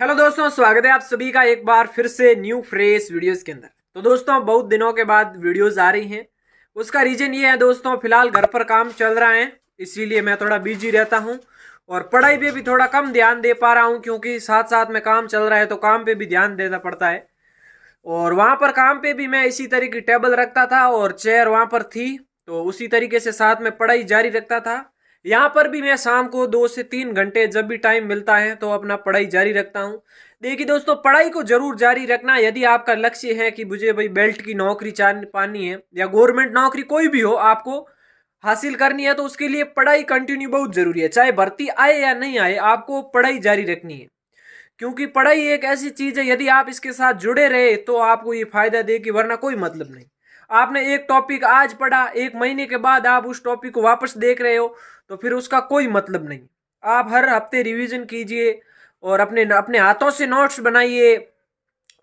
Hello दोस्तों, स्वागत है आप सभी का एक बार फिर से न्यू फ्रेश वीडियोस के अंदर। तो दोस्तों, बहुत दिनों के बाद वीडियोस आ रही हैं। उसका रीजन ये है दोस्तों, फिलहाल घर पर काम चल रहा है, इसीलिए मैं थोड़ा बिजी रहता हूं और पढ़ाई पे भी थोड़ा कम ध्यान दे पा रहा हूं, क्योंकि साथ साथ में काम चल रहा है तो काम पे भी ध्यान देना पड़ता है। और वहां पर काम पे भी मैं इसी तरह की टेबल रखता था और चेयर वहां पर थी, तो उसी तरीके से साथ में पढ़ाई जारी रखता था। यहाँ पर भी मैं शाम को 2 से 3 घंटे जब भी टाइम मिलता है तो अपना पढ़ाई जारी रखता हूँ। देखिए दोस्तों, पढ़ाई को जरूर जारी रखना। यदि आपका लक्ष्य है कि मुझे भाई बेल्ट की नौकरी पानी है या गवर्नमेंट नौकरी कोई भी हो आपको हासिल करनी है, तो उसके लिए पढ़ाई कंटिन्यू बहुत जरूरी है। चाहे भर्ती आए या नहीं आए, आपको पढ़ाई जारी रखनी है, क्योंकि पढ़ाई एक ऐसी चीज है, यदि आप इसके साथ जुड़े रहे तो आपको ये फायदा देगी, वरना कोई मतलब नहीं। आपने एक टॉपिक आज पढ़ा, 1 महीने के बाद आप उस टॉपिक को वापस देख रहे हो, तो फिर उसका कोई मतलब नहीं। आप हर हफ्ते रिवीजन कीजिए और अपने अपने हाथों से नोट्स बनाइए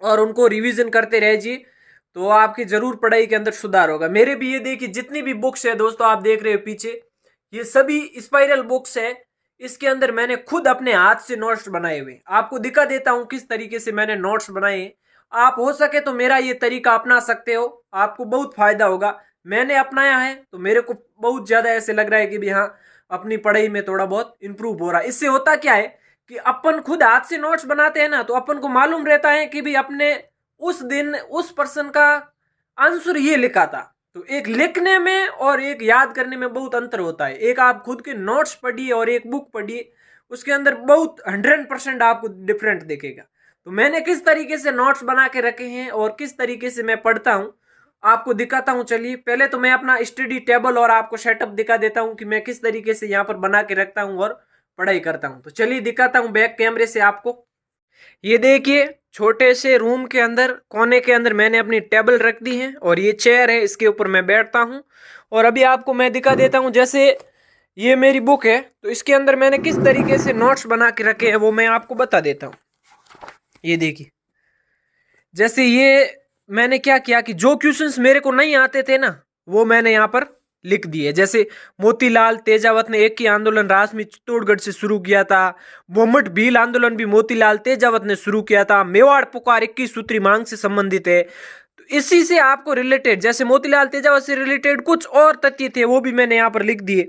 और उनको रिवीजन करते रहिए, तो आपकी जरूर पढ़ाई के अंदर सुधार होगा। मेरे भी ये देखिए, जितनी भी बुक्स है दोस्तों, आप देख रहे हो पीछे, ये सभी स्पाइरल बुक्स है। इसके अंदर मैंने खुद अपने हाथ से नोट्स बनाए हुए, आपको दिखा देता हूं किस तरीके से मैंने नोट्स बनाए। आप हो सके तो मेरा ये तरीका अपना सकते हो, आपको बहुत फायदा होगा। मैंने अपनाया है तो मेरे को बहुत ज्यादा ऐसे लग रहा है कि भी हाँ, अपनी पढ़ाई में थोड़ा बहुत इंप्रूव हो रहा है। इससे होता क्या है कि अपन खुद हाथ से नोट्स बनाते हैं ना, तो अपन को मालूम रहता है कि भी अपने उस दिन उस पर्सन का आंसर ये लिखा था। तो एक लिखने में और एक याद करने में बहुत अंतर होता है। एक आप खुद के नोट्स पढ़िए और एक बुक पढ़िए, उसके अंदर बहुत 100% आपको डिफरेंट दिखेगा। तो मैंने किस तरीके से नोट्स बना के रखे हैं और किस तरीके से मैं पढ़ता हूँ आपको दिखाता हूँ। चलिए, पहले तो मैं अपना स्टडी टेबल और आपको सेटअप दिखा देता हूँ कि मैं किस तरीके से यहाँ पर बना के रखता हूँ और पढ़ाई करता हूँ। तो चलिए दिखाता हूँ बैक कैमरे से आपको। ये देखिए, छोटे से रूम के अंदर कोने के अंदर मैंने अपनी टेबल रख दी है और ये चेयर है, इसके ऊपर मैं बैठता हूँ। और अभी आपको मैं दिखा देता हूँ, जैसे ये मेरी बुक है, तो इसके अंदर मैंने किस तरीके से नोट्स बना के रखे हैं वो मैं आपको बता देता हूँ। ये देखिए, जैसे ये मैंने क्या किया कि जो क्वेश्चंस मेरे को नहीं आते थे ना, वो मैंने यहाँ पर लिख दिए। जैसे मोतीलाल तेजावत ने एक ही आंदोलन राष्ट्र में चित्तौड़गढ़ से शुरू किया था। मोहम्मद भील आंदोलन भी मोतीलाल तेजावत ने शुरू किया था। मेवाड़ पुकार 21 सूत्री मांग से संबंधित है। तो इसी से आपको रिलेटेड, जैसे मोतीलाल तेजावत से रिलेटेड कुछ और तथ्य थे, वो भी मैंने यहाँ पर लिख दिए।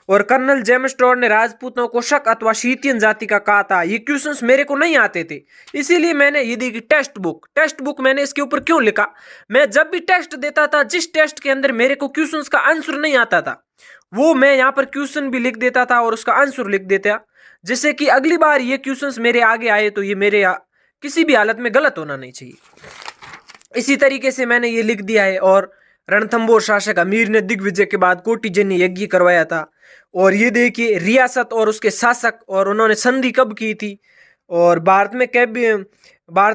और कर्नल जेम्स टोड ने राजपूतों को शक अथवा शीतियन जाति का कहा था। ये क्वेश्चंस मेरे को नहीं आते थे, इसीलिए मैंने ये देखी टेक्स्ट बुक मैंने इसके ऊपर क्यों लिखा। मैं जब भी टेस्ट देता था, जिस टेस्ट के अंदर मेरे को क्वेश्चंस का आंसर नहीं आता था, वो मैं यहाँ पर क्वेश्चन भी लिख देता था और उसका आंसर लिख देता, जिससे कि अगली बार ये क्वेश्चंस मेरे आगे आए तो ये मेरे किसी भी हालत में गलत होना नहीं चाहिए। इसी तरीके से मैंने ये लिख दिया है। और रणथंभौर शासक अमीर ने दिग्विजय के बाद कोटिजन्य यज्ञ करवाया था। और ये देखिए, रियासत और उसके शासक और उन्होंने संधि कब की थी। और भारत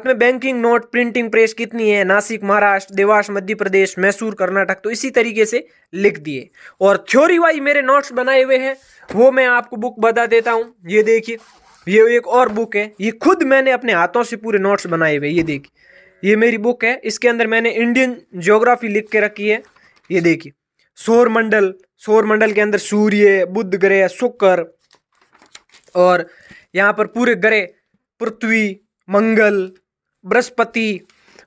में बैंकिंग नोट प्रिंटिंग प्रेस कितनी है, नासिक महाराष्ट्र, देवास मध्य प्रदेश, मैसूर कर्नाटक। तो इसी तरीके से लिख दिए। और थ्योरी वाइज मेरे नोट्स बनाए हुए हैं, वो मैं आपको बुक बता देता हूँ। ये देखिए, ये एक और बुक है, ये खुद मैंने अपने हाथों से पूरे नोट्स बनाए हुए। ये देखिए, ये मेरी बुक है, इसके अंदर मैंने इंडियन ज्योग्राफी लिख के रखी है। ये देखिए, सौर मंडल के अंदर सूर्य, बुध ग्रह, शुक्र, और यहाँ पर पूरे ग्रह, पृथ्वी, मंगल, बृहस्पति।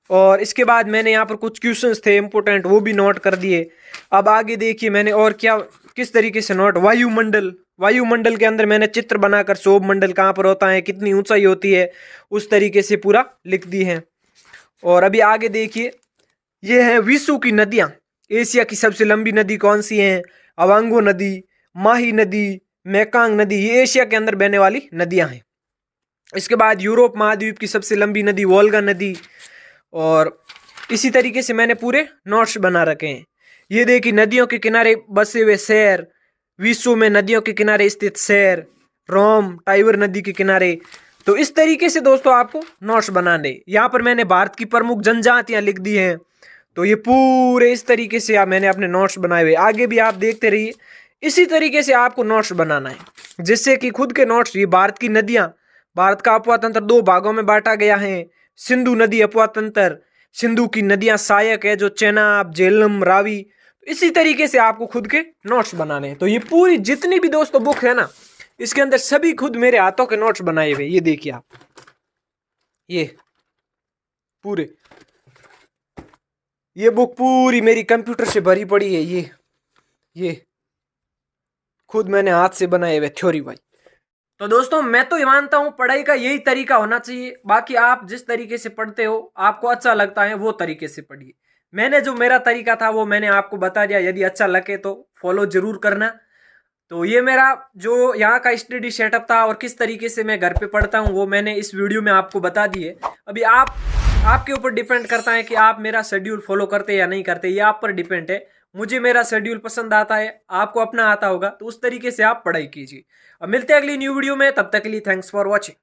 और इसके बाद मैंने यहाँ पर कुछ क्वेश्चंस थे इंपोर्टेंट, वो भी नोट कर दिए। अब आगे देखिए मैंने और क्या किस तरीके से नोट। वायुमंडल के अंदर मैंने चित्र बनाकर सौर मंडल कहाँ पर होता है, कितनी ऊंचाई होती है, उस तरीके से पूरा लिख दी है। और अभी आगे देखिए, ये है विश्व की नदियां। एशिया की सबसे लंबी नदी कौन सी है? अवांगो नदी, माही नदी, मेकांग नदी। ये एशिया के अंदर बहने वाली नदियां हैं। इसके बाद यूरोप महाद्वीप की सबसे लंबी नदी वोल्गा नदी। और इसी तरीके से मैंने पूरे नोट्स बना रखे हैं। ये देखिए, नदियों के किनारे बसे हुए शहर, विश्व में नदियों के किनारे स्थित शहर, रोम, टाइबर नदी के किनारे। तो इस तरीके से दोस्तों आपको नोट्स बनाने। यहाँ पर मैंने भारत की प्रमुख जनजातियां लिख दी हैं। तो ये पूरे इस तरीके से मैंने अपने नोट्स बनाए हुए। आगे भी आप देखते रहिए, इसी तरीके से आपको नोट्स बनाना है, जिससे कि खुद के नोट्स। ये भारत की नदियां, भारत का अपवा तंत्र 2 भागों में बांटा गया है। सिंधु नदी अपवा तंत्र, सिंधु की नदियां सहायक है, जो चेनाब, झेलम, रावी। तो इसी तरीके से आपको खुद के नोट्स बनाने हैं। तो ये पूरी जितनी भी दोस्तों बुक है ना, इसके अंदर सभी खुद मेरे हाथों के नोट्स बनाए हुए। ये देखिए आप, ये पूरे, ये बुक पूरी मेरी कंप्यूटर से भरी पड़ी है। ये खुद मैंने हाथ से बनाए हुए थ्योरी भाई। तो दोस्तों मैं तो ये मानता हूँ पढ़ाई का यही तरीका होना चाहिए। बाकी आप जिस तरीके से पढ़ते हो, आपको अच्छा लगता है वो तरीके से पढ़िए। मैंने जो मेरा तरीका था वो मैंने आपको बता दिया। यदि अच्छा लगे तो फॉलो जरूर करना। तो ये मेरा जो यहाँ का स्टडी सेटअप था और किस तरीके से मैं घर पे पढ़ता हूँ वो मैंने इस वीडियो में आपको बता दी है। अभी आपके ऊपर डिपेंड करता है कि आप मेरा शेड्यूल फॉलो करते या नहीं करते, ये आप पर डिपेंड है। मुझे मेरा शेड्यूल पसंद आता है, आपको अपना आता होगा, तो उस तरीके से आप पढ़ाई कीजिए। अब मिलते हैं अगली न्यू वीडियो में, तब तक के लिए थैंक्स फॉर वॉचिंग।